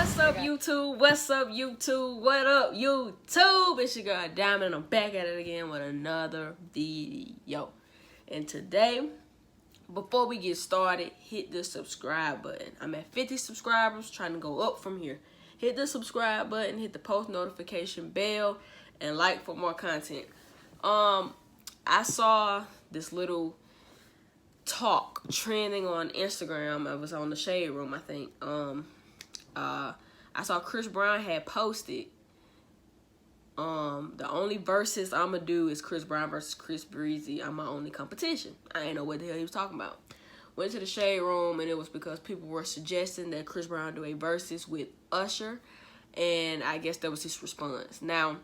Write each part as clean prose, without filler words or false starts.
What's up, YouTube? What's up, YouTube? What up, YouTube? It's your girl Diamond, and I'm back at it again with another video. And today, before we get started, hit the subscribe button. I'm at 50 subscribers, trying to go up from here. Hit the subscribe button, hit the post notification bell, and like for more content. I saw this little talk trending on Instagram. It was on the Shade Room, I think. I saw Chris Brown had posted the only verses I'ma do is Chris Brown versus Chris Breezy. I'm my only competition. I ain't know what the hell he was talking about. Went to the Shade Room, and it was because people were suggesting that Chris Brown do a versus with Usher, and I guess that was his response. Now,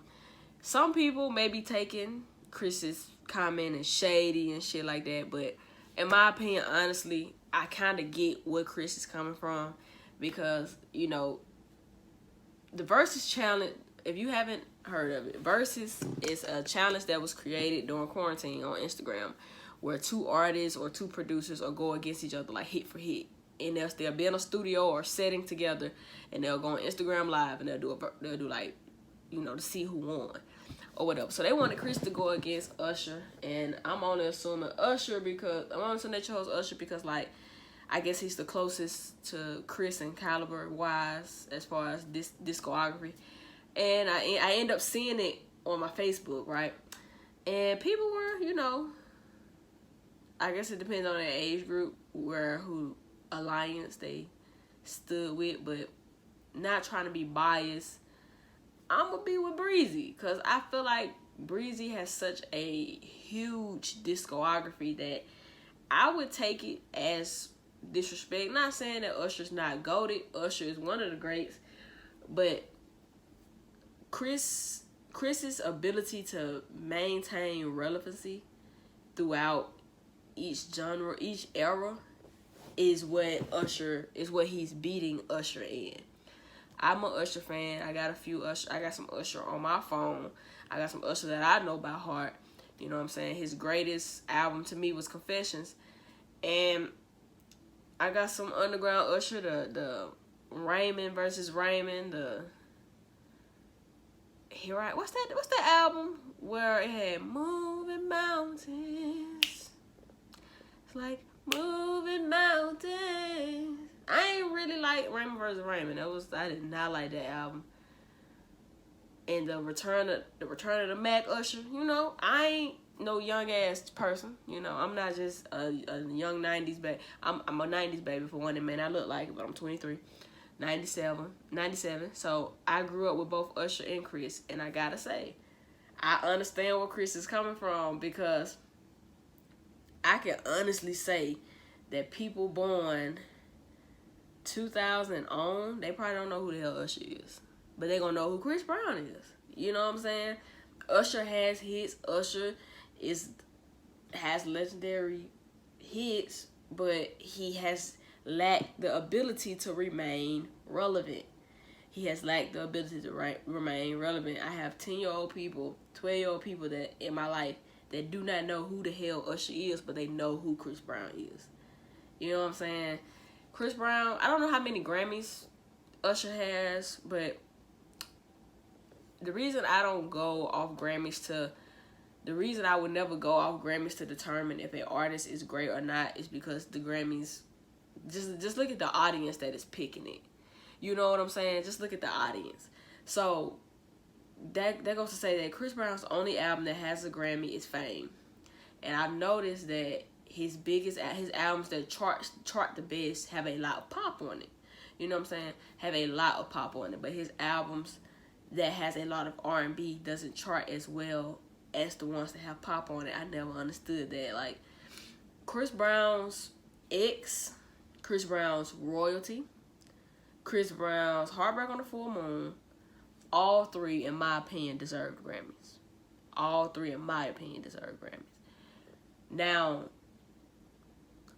some people may be taking Chris's comment as shady and shit like that, but in my opinion, honestly, I kind of get where Chris is coming from, because, you know, the Verzuz challenge, if you haven't heard of it, Verzuz is a challenge that was created during quarantine on Instagram, where two artists or two producers will go against each other, like hit for hit. And they'll be in a studio or setting together, and they'll go on Instagram Live, and they'll do like, you know, to see who won or whatever. So they wanted Chris to go against Usher, and I'm only assuming they chose Usher because, like, I guess he's the closest to Chris in caliber wise as far as this discography. And I end up seeing it on my Facebook, right? And people were, you know, I guess it depends on their age group who alliance they stood with, but not trying to be biased, I'm gonna be with Breezy, because I feel like Breezy has such a huge discography that I would take it as disrespect. Not saying that Usher's not goated. Usher is one of the greats, but Chris's ability to maintain relevancy throughout each genre, each era, is what he's beating Usher in. I'm an Usher fan. I got some Usher on my phone. I got some Usher that I know by heart. You know what I'm saying? His greatest album to me was Confessions. And I got some underground Usher, the Raymond versus Raymond, what's that album where it had Moving Mountains? It's like Moving Mountains. I ain't really like Raymond versus Raymond. I did not like that album. And the Return of the Mac Usher, you know, I ain't no young ass person. You know, I'm not just a young 90s baby. I'm a 90s baby for one, and man, I look like it, but I'm 23. 97. So I grew up with both Usher and Chris, and I gotta say, I understand where Chris is coming from, because I can honestly say that people born 2000 on, they probably don't know who the hell Usher is, but they gonna know who Chris Brown is. You know what I'm saying? Usher has hits. Usher has legendary hits, but he has lacked the ability to remain relevant. He has lacked the ability to remain relevant. I have 10-year-old people, 12-year-old people that in my life that do not know who the hell Usher is, but they know who Chris Brown is. You know what I'm saying? Chris Brown, I don't know how many Grammys Usher has, but the reason I would never go off Grammys to determine if an artist is great or not is because the Grammys, just look at the audience that is picking it. You know what I'm saying? Just look at the audience. So that goes to say that Chris Brown's only album that has a Grammy is Fame. And I've noticed that his albums that chart the best have a lot of pop on it. You know what I'm saying? Have a lot of pop on it. But his albums that has a lot of R&B doesn't chart as well as the ones that have pop on it. I never understood that. Like, Chris Brown's X, Chris Brown's Royalty, Chris Brown's Heartbreak on the Full Moon, all three, in my opinion, deserved Grammys. All three, in my opinion, deserved Grammys. Now,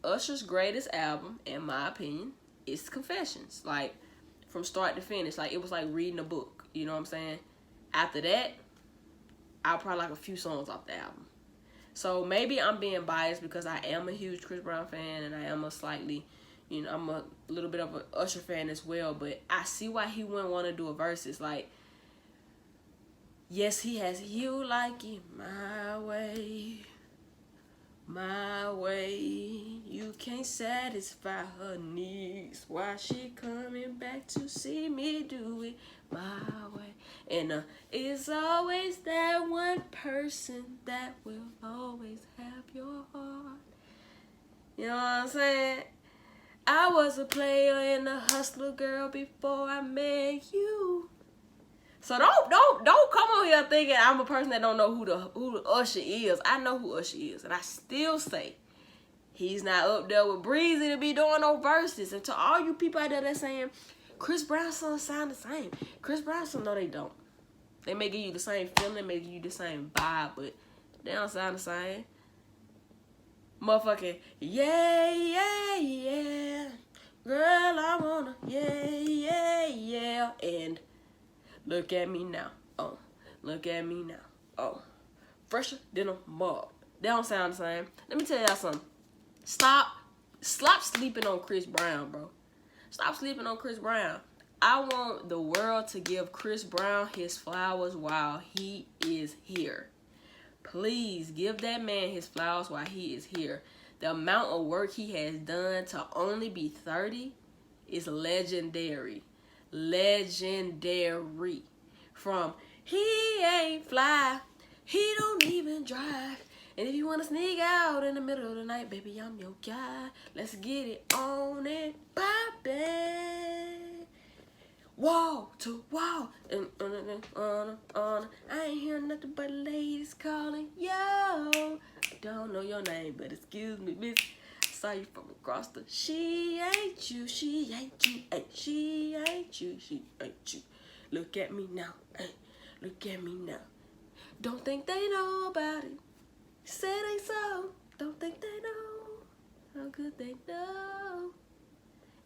Usher's greatest album, in my opinion, is Confessions. Like, from start to finish. Like, it was like reading a book. You know what I'm saying? After that, I'll probably like a few songs off the album. So maybe I'm being biased because I am a huge Chris Brown fan, and I am a slightly, You know, I'm a little bit of an Usher fan as well, but I see why he wouldn't want to do a versus. Like, yes, he has You Like It My Way, my way. You can't satisfy her needs. Why she coming back to see me do it my way? And it's always that one person that will always have your heart. You know what I'm saying? I was a player and a hustler, girl, before I met you. So don't come on here thinking I'm a person that don't know who the Usher is. I know who Usher is, and I still say he's not up there with Breezy to be doing no verses. And to all you people out there that saying Chris Brown's song sound the same, Chris Brown's song, no, they don't. They may give you the same feeling, they may give you the same vibe, but they don't sound the same. Motherfucking yeah, yeah, yeah, girl, I wanna, yeah, yeah, yeah, and look at me now, oh, look at me now, oh, fresher than a mug. They don't sound the same. Let me tell y'all something. Stop sleeping on Chris Brown, bro. Stop sleeping on Chris Brown. I want the world to give Chris Brown his flowers while he is here. Please give that man his flowers while he is here. The amount of work he has done to only be 30 is legendary. Legendary. From he ain't fly, he don't even drive. And if you want to sneak out in the middle of the night, baby, I'm your guy. Let's get it on and poppin'. Wall to wall, and on. I ain't hearing nothing but ladies calling, yo. Don't know your name, but excuse me, miss. Saw you from across the. She ain't you, she ain't you, ain't she ain't you, she ain't you. Look at me now, ay, look at me now. Don't think they know about it. Said ain't so. Don't think they know. How could they know?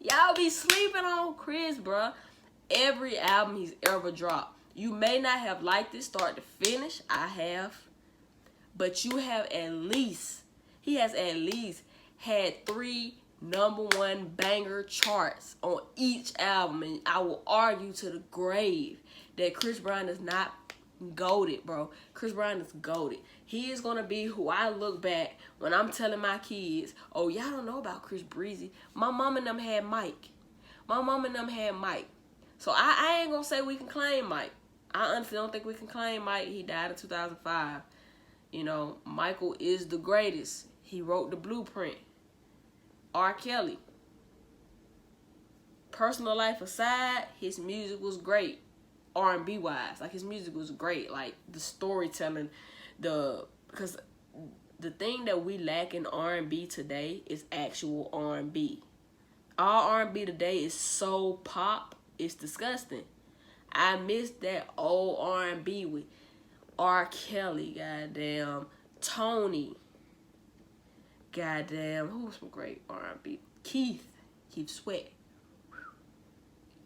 Y'all be sleeping on Chris, bruh. Every album he's ever dropped, you may not have liked it start to finish. I have. But you have he has at least had 3 #1 banger charts on each album. And I will argue to the grave that Chris Brown is not goated, bro. Chris Brown is goated. He is going to be who I look back when I'm telling my kids, oh, y'all don't know about Chris Breezy. My mom and them had Mike. So I ain't going to say we can claim Mike. I honestly don't think we can claim Mike. He died in 2005. You know, Michael is the greatest. He wrote the blueprint. R. Kelly. Personal life aside, his music was great. R&B wise. Like, his music was great. Like, the storytelling. Because the thing that we lack in R&B today is actual R&B. All R&B today is so pop. It's disgusting. I miss that old R&B with R. Kelly, goddamn, Tony, goddamn, who was some great R&B? Keith Sweat,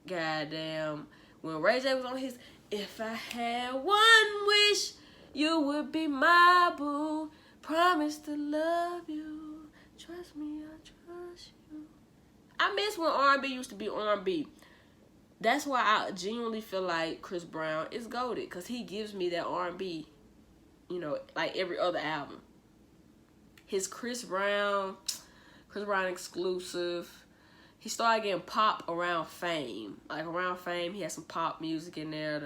goddamn, when Ray J was on his, if I had one wish, you would be my boo, promise to love you, trust me, I trust you. I miss when R&B used to be R&B. That's why I genuinely feel like Chris Brown is goated, because he gives me that R&B, you know, like every other album. His Chris Brown exclusive, he started getting pop around Fame. Like, around Fame, he had some pop music in there.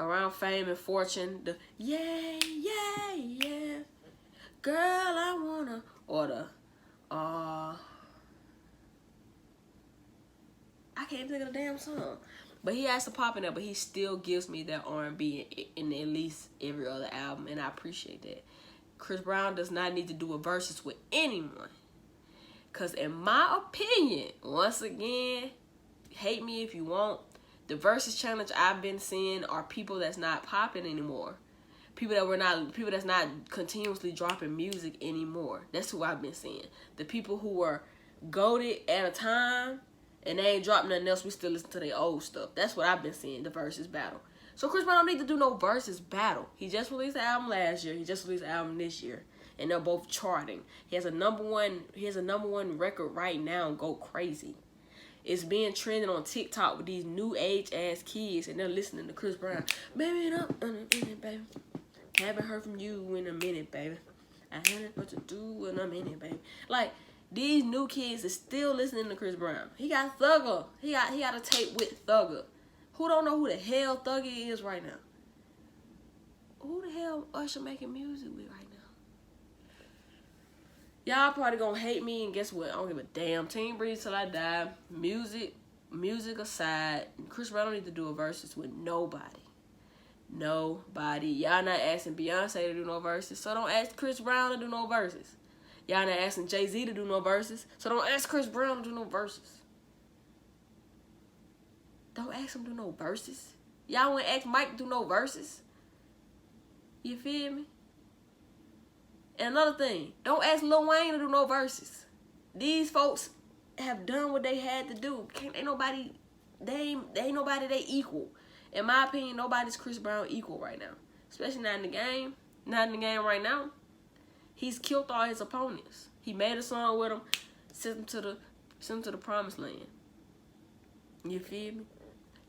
Around Fame and Fortune, the yeah, yeah, yeah, girl, I wanna, or the, I can't think of the damn song. But he has to pop in there, but he still gives me that R&B in at least every other album, and I appreciate that. Chris Brown does not need to do a versus with anyone. Because in my opinion, once again, hate me if you want, the versus challenge I've been seeing are people that's not popping anymore. People that's not continuously dropping music anymore. That's who I've been seeing. The people who were goated at a time, and they ain't dropped nothing else, we still listen to their old stuff. That's what I've been seeing, the versus battle. So Chris Brown don't need to do no versus battle. He just released an album last year. He just released an album this year. and they're both charting. He has a number one record right now, Go Crazy. It's being trending on TikTok with these new age ass kids, and they're listening to Chris Brown. Baby, up in a minute, baby. Haven't heard from you in a minute, baby. I haven't what to do in a minute, baby. Like, these new kids is still listening to Chris Brown. He got Thugger. He got a tape with Thugger. Who don't know who the hell Thugger is right now? Who the hell Usher making music with right now? Y'all probably gonna hate me, and guess what? I don't give a damn. Team Breeze till I die. Music aside, Chris Brown don't need to do a versus with nobody. Nobody. Y'all not asking Beyonce to do no verses, so don't ask Chris Brown to do no verses. Y'all not asking Jay-Z to do no verses, so don't ask Chris Brown to do no verses. Don't ask him to do no verses. Y'all wouldn't ask Mike to do no verses. You feel me? And another thing, don't ask Lil Wayne to do no verses. These folks have done what they had to do. Ain't nobody they equal. In my opinion, nobody's Chris Brown equal right now. Especially not in the game. Not in the game right now. He's killed all his opponents. He made a song with them, sent them to the promised land. You feel me?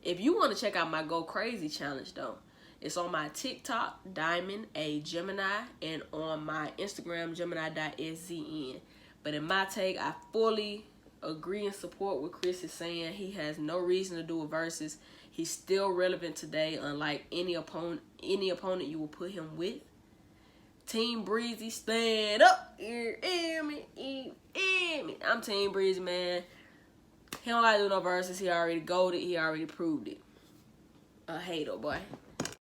If you want to check out my Go Crazy challenge though, it's on my TikTok, Diamond A Gemini, and on my Instagram, Gemini.szn. But in my take, I fully agree and support what Chris is saying. He has no reason to do a versus. He's still relevant today, unlike any opponent you will put him with. Team Breezy, stand up. Hear me. I'm Team Breezy, man. He don't gotta do no verses. He already golded. He already proved it. A hater, boy.